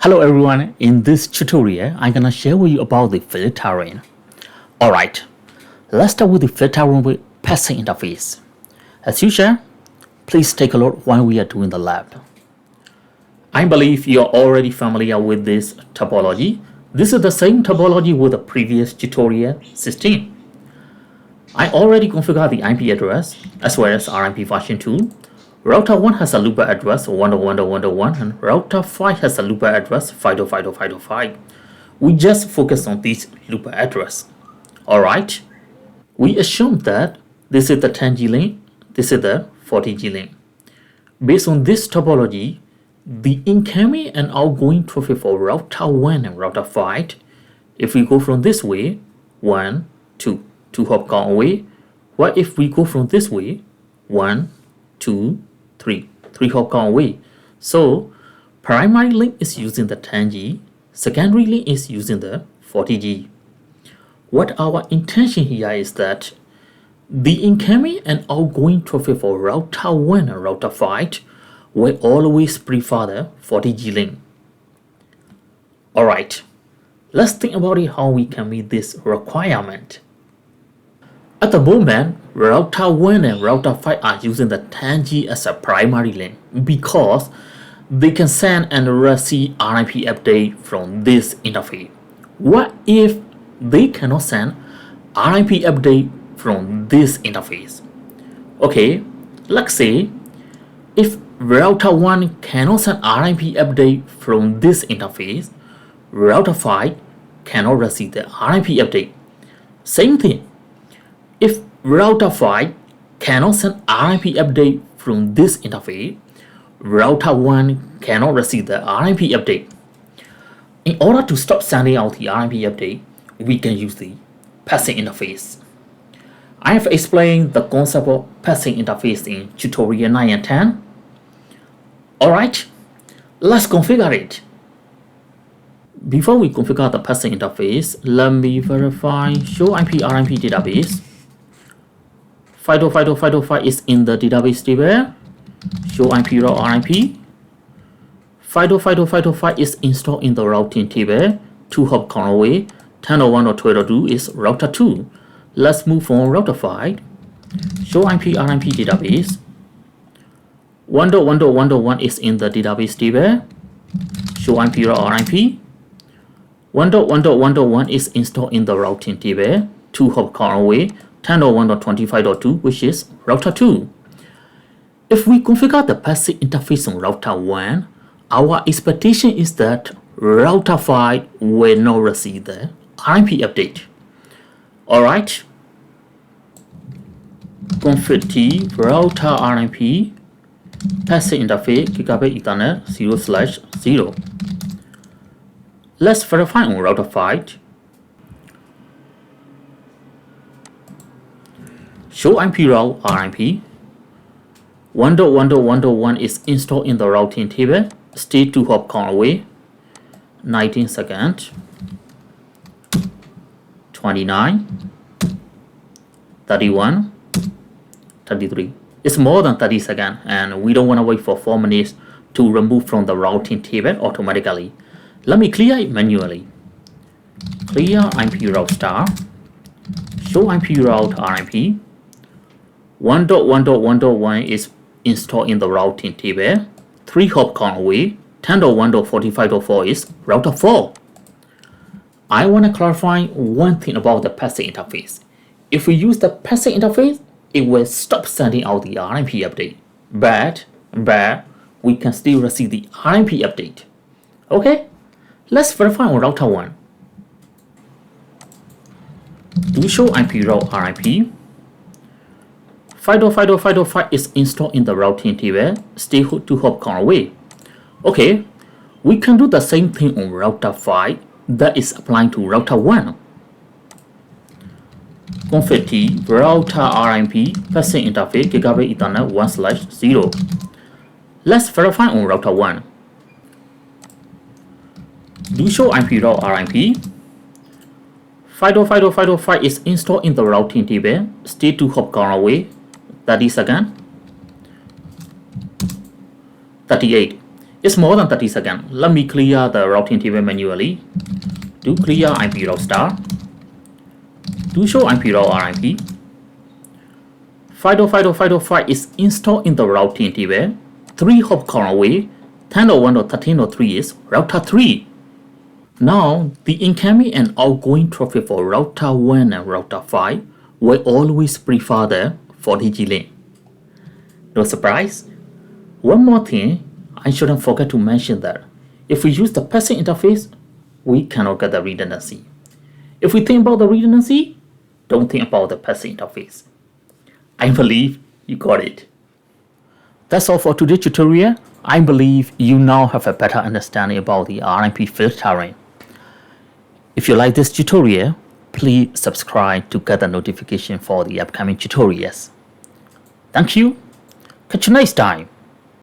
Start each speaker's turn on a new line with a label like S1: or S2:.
S1: Hello everyone, in this tutorial I'm gonna share with you about the filtering. Alright, let's start with the filtering with passing interface. As usual, please take a look while we are doing the lab. I believe you're already familiar with this topology. This is the same topology with the previous tutorial 16. I already configured the IP address as well as RIP version 2. Router 1 has a looper address 101.1.1 and router 5 has a looper address 5.5.5.5. We just focus on this looper address. Alright, we assume that this is the 10G lane, this is the 40G lane. Based on this topology, the incoming and outgoing traffic for router 1 and router 5, if we go from this way, 1, 2 hop count away, what if we go from this way, 1, 2, 3 hop count away. So primary link is using the 10G, secondary link is using the 40G. What our intention here is that the incoming and outgoing traffic for router 1 and router 5 will always prefer the 40G link. Alright, let's think about it how we can meet this requirement. At the moment, router 1 and router 5 are using the 10G as a primary link because they can send and receive RIP update from this interface. What if they cannot send RIP update from this interface? Okay, let's say if router 1 cannot send RIP update from this interface, router 5 cannot receive the RIP update. Same thing. If router 5 cannot send RIP update from this interface, router 1 cannot receive the RIP update. In order to stop sending out the RIP update, we can use the passing interface. I have explained the concept of passing interface in tutorial 9 and 10. Alright, let's configure it. Before we configure the passing interface, let me verify show IP RIP database. 5.5.5.5 is in the database table. Show IP route RIP. 5.5.5.5 is installed in the routing table. 2 hop count away. 10.1 or 12.2 is router 2. Let's move on router 5. Show IP RIP database. 1.1.1.1 is in the database table. Show IP route RIP. 1.1.1.1 is installed in the routing table. 2 hop count away. 10.1.25.2, which is router 2. If we configure the passive interface on router 1, our expectation is that router 5 will not receive the RIP update. Alright, config T router RIP passive interface gigabit Ethernet 0/0. Let's verify on router 5. Show IP route RIP. 1.1.1.1 is installed in the routing table. Stay 2 hop count away. 19 seconds. 29. 31. 33. It's more than 30 seconds and we don't want to wait for 4 minutes to remove from the routing table automatically. Let me clear it manually. Clear IP route star. Show IP route RIP. 1.1.1.1 is installed in the routing table. 3 hop count away. 10.1.45.4 is router 4. I want to clarify one thing about the passive interface. If we use the passive interface, it will stop sending out the RIP update. But we can still receive the RIP update. Okay, let's verify on router 1. Do show IP route RIP. 5.5.5.5 is installed in the routing table. Stay 2 hop count away. Okay, we can do the same thing on router 5 that is applying to router 1. Config T router RIP passive interface gigabit Ethernet 1/0. Let's verify on router 1. Do show IP route RIP. 5.5.5.5 is installed in the routing table. Stay 2 hop count away. 30 seconds. 38. It's more than 30 seconds. Let me clear the routing table manually. Do clear IP route star. Do show IP route RIP. 5.5.5.5 is installed in the routing table. 3 hop column away. 10.1.13.3 is router 3. Now, the incoming and outgoing traffic for router 1 and router 5 will always prefer the 40G lane. No surprise? One more thing, I shouldn't forget to mention that if we use the passive interface, we cannot get the redundancy. If we think about the redundancy, don't think about the passive interface. I believe you got it. That's all for today's tutorial. I believe you now have a better understanding about the RIP filtering. If you like this tutorial, please subscribe to get the notification for the upcoming tutorials. Thank you. Catch you next time.